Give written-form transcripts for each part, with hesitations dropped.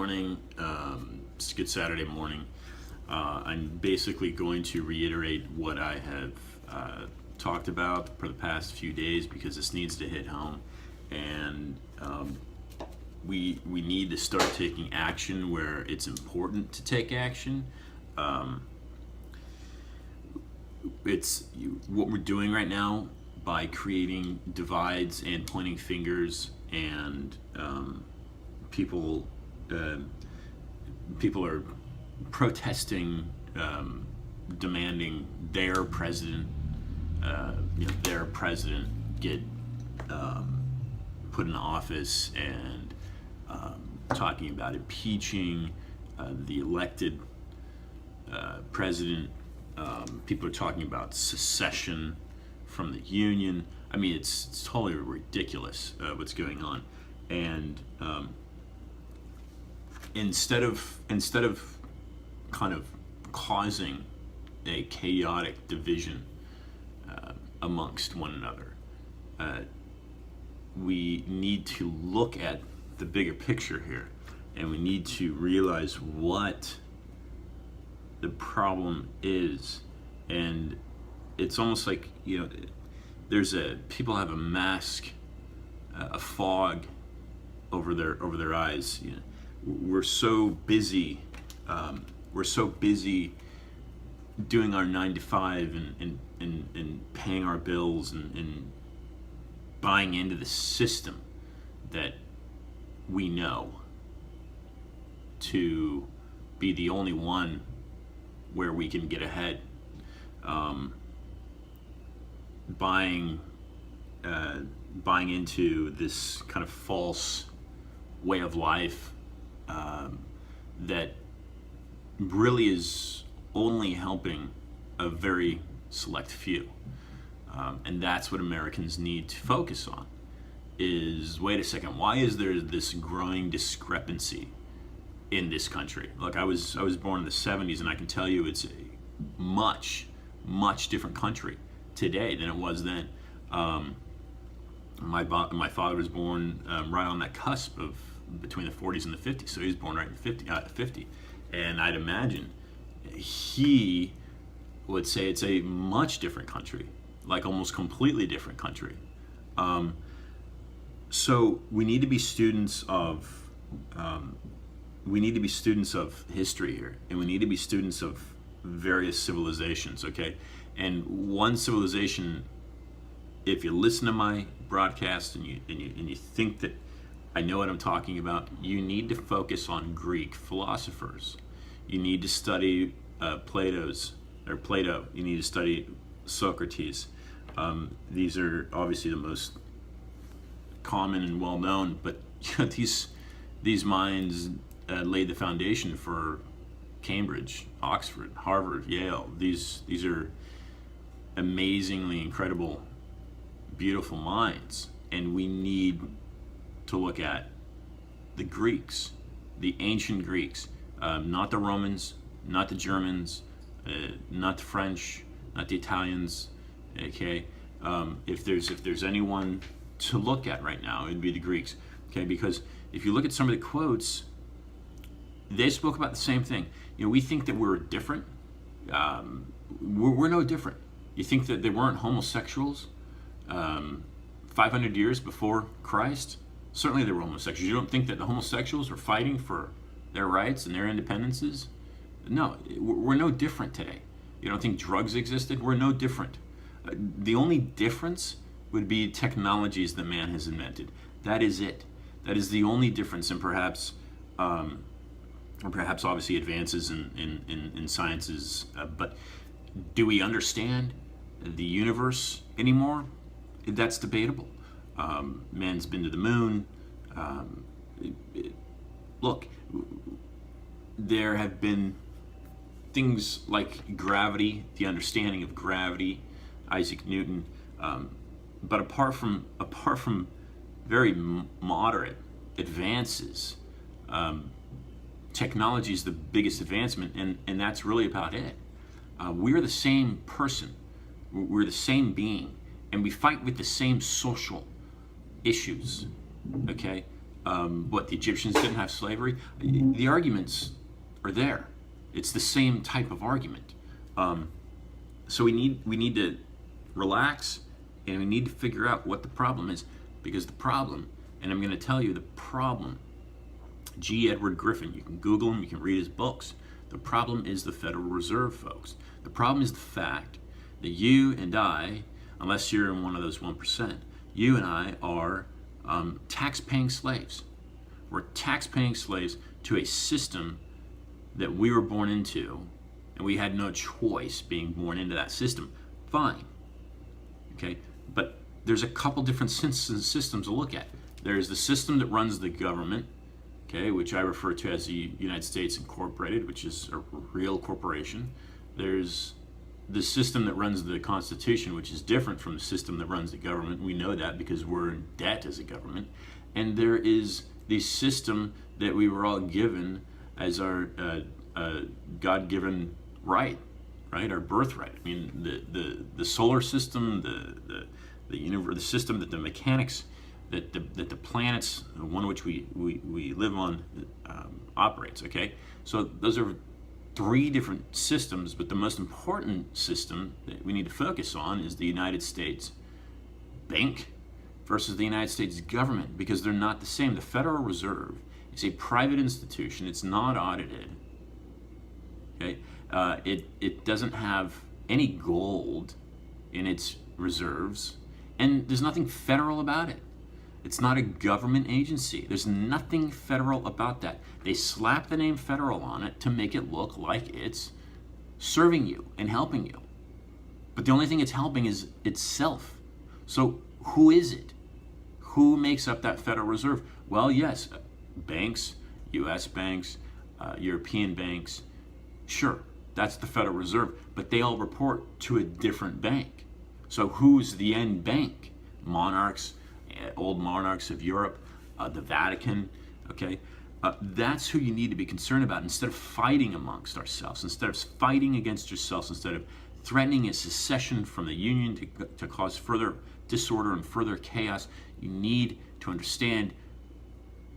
morning. It's a good Saturday morning. I'm basically going to reiterate what I have talked about for the past few days because this needs to hit home, and we need to start taking action where it's important to take action. It's what we're doing right now by creating divides and pointing fingers, and people are protesting, demanding their president get put in office, and talking about impeaching the elected president. People are talking about secession from the union. I mean, it's totally ridiculous what's going on. And instead of kind of causing a chaotic division amongst one another, we need to look at the bigger picture here, and we need to realize what the problem is. And it's almost like, people have a mask, a fog over their eyes. We're so busy doing our 9 to 5 and paying our bills and buying into the system that we know to be the only one where we can get ahead. Buying into this kind of false way of life that really is only helping a very select few. And that's what Americans need to focus on is, wait a second, why is there this growing discrepancy in this country? Look, I was born in the 70s, and I can tell you it's a much different country today than it was then. My father was born right on that cusp of between the 40s and the 50s, so he was born right in 50, and I'd imagine he would say it's a much different country, like almost completely different country. So we need to be students of history here, and we need to be students of various civilizations, okay? And one civilization, if you listen to my broadcast and you think that I know what I'm talking about, you need to focus on Greek philosophers. You need to study Plato. You need to study Socrates. These are obviously the most common and well known, but these minds laid the foundation for Cambridge, Oxford, Harvard, Yale. These are amazingly incredible, beautiful minds, and we need to look at the Greeks, the ancient Greeks, not the Romans, not the Germans, not the French, not the Italians. Okay, if there's anyone to look at right now, it'd be the Greeks. Okay, because if you look at some of the quotes, they spoke about the same thing. We think that we're different. We're no different. You think that they weren't homosexuals 500 years before Christ? Certainly they were homosexuals. You don't think that the homosexuals were fighting for their rights and their independences? No, we're no different today. You don't think drugs existed? We're no different. The only difference would be technologies that man has invented. That is it. That is the only difference, and perhaps obviously advances in sciences. But do we understand the universe anymore? That's debatable. Man's been to the moon. Look, there have been things like gravity, the understanding of gravity, Isaac Newton. But apart from very moderate advances, technology is the biggest advancement, and that's really about it. We're the same person. We're the same being, and we fight with the same social issues. Okay, What, the Egyptians didn't have slavery? The arguments are there. It's the same type of argument. So we need to relax, and we need to figure out what the problem is, because the problem, and I'm going to tell you the problem, G. Edward Griffin, you can Google him, you can read his books. The problem is the Federal Reserve, folks. The problem is the fact that you and I, unless you're in one of those 1%, you and I are tax-paying slaves. We're tax-paying slaves to a system that we were born into, and we had no choice being born into that system. Fine, okay? But there's a couple different systems to look at. There's the system that runs the government, okay, which I refer to as the United States Incorporated, which is a real corporation. There's the system that runs the Constitution, which is different from the system that runs the government. We know that because we're in debt as a government. And there is the system that we were all given as our God-given right, our birthright. I mean, the solar system, the universe, the system that the mechanics, that the planets, one which we live on, operates. Okay, so those are three different systems, but the most important system that we need to focus on is the United States Bank versus the United States government, because they're not the same. The Federal Reserve is a private institution. It's not audited. Okay, it doesn't have any gold in its reserves, and there's nothing federal about it. It's not a government agency. There's nothing federal about that. They slap the name federal on it to make it look like it's serving you and helping you. But the only thing it's helping is itself. So who is it? Who makes up that Federal Reserve? Well, yes, banks, U.S. banks, European banks. Sure, that's the Federal Reserve, but they all report to a different bank. So who's the end bank? Monarchs, old monarchs of Europe, the Vatican, okay? That's who you need to be concerned about instead of fighting amongst ourselves, instead of fighting against yourselves, instead of threatening a secession from the Union to cause further disorder and further chaos. You need to understand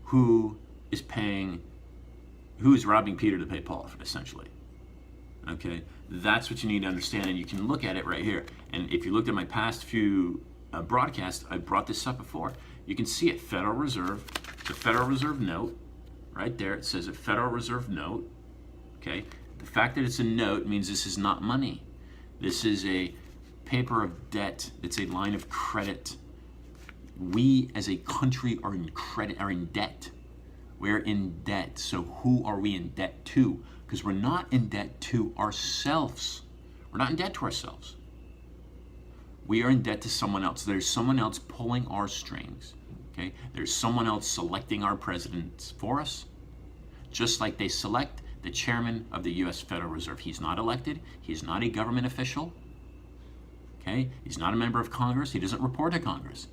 who is robbing Peter to pay Paul, essentially. Okay? That's what you need to understand, and you can look at it right here. And if you looked at my past few broadcast, I brought this up before. You can see it, Federal Reserve, the Federal Reserve note, right there. It says a Federal Reserve note, okay? The fact that it's a note means this is not money. This is a paper of debt. It's a line of credit. We as a country are in debt. We're in debt. So who are we in debt to? Because we're not in debt to ourselves. We're not in debt to ourselves. We are in debt to someone else. There's someone else pulling our strings, okay? There's someone else selecting our presidents for us, just like they select the chairman of the U.S. Federal Reserve. He's not elected. He's not a government official, okay? He's not a member of Congress. He doesn't report to Congress.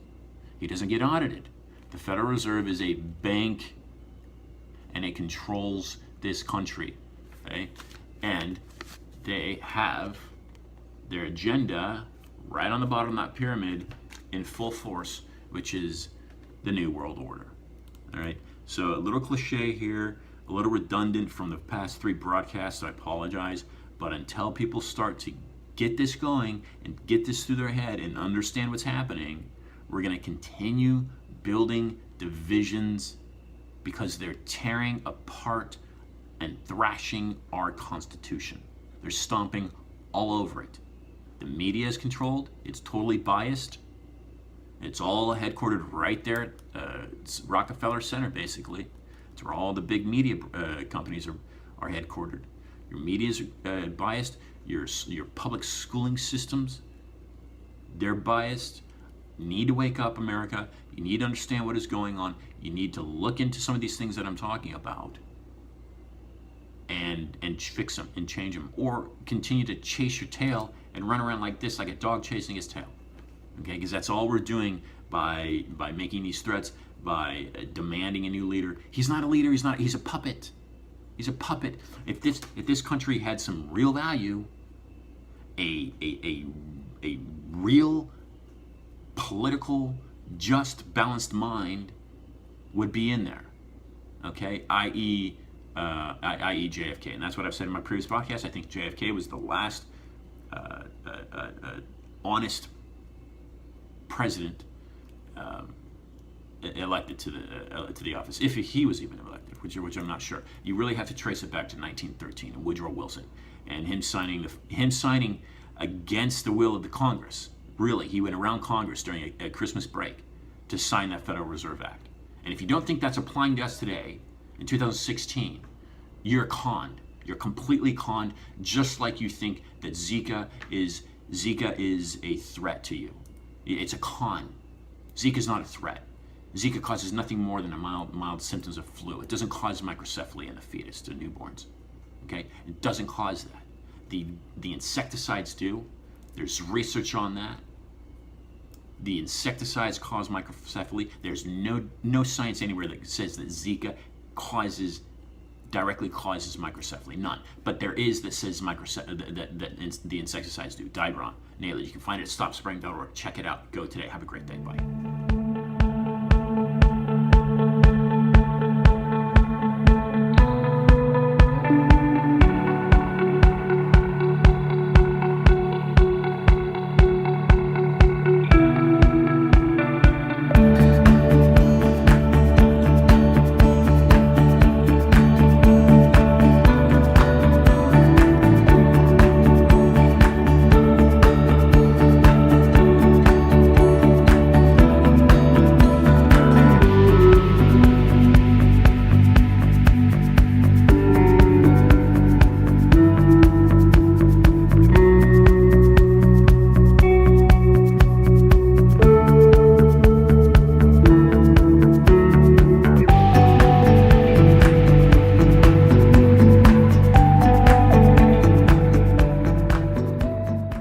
He doesn't get audited. The Federal Reserve is a bank, and it controls this country, okay? And they have their agenda right on the bottom of that pyramid in full force, which is the New World Order. All right, so a little cliche here, a little redundant from the past three broadcasts, I apologize, but until people start to get this going and get this through their head and understand what's happening, we're gonna continue building divisions because they're tearing apart and thrashing our Constitution. They're stomping all over it. The media is controlled. It's totally biased. It's all headquartered right there at Rockefeller Center, basically. It's where all the big media companies are headquartered. Your media is biased. Your public schooling systems, they're biased. You need to wake up, America. You need to understand what is going on. You need to look into some of these things that I'm talking about and fix them and change them, or continue to chase your tail and run around like this, like a dog chasing his tail. Okay, because that's all we're doing by making these threats, by demanding a new leader. He's not a leader. He's a puppet. He's a puppet. If this country had some real value, a real political, just, balanced mind, would be in there, okay, i.e. JFK. And that's what I've said in my previous podcast. I think JFK was the last honest president elected to the office, if he was even elected, which I'm not sure. You really have to trace it back to 1913 and Woodrow Wilson and him signing against the will of the Congress. Really, he went around Congress during a Christmas break to sign that Federal Reserve Act. And if you don't think that's applying to us today, in 2016, you're conned. You're completely conned, just like you think that Zika is a threat to you. It's a con. Zika is not a threat. Zika causes nothing more than a mild symptoms of flu. It doesn't cause microcephaly in the fetus to newborns. Okay, it doesn't cause that. The insecticides do. There's research on that. The insecticides cause microcephaly. There's no science anywhere that says that Zika directly causes microcephaly. None. But there is that says that the insecticides do. Dibron, nail it. You can find it at stopspraying.org. Check it out. Go today. Have a great day. Bye.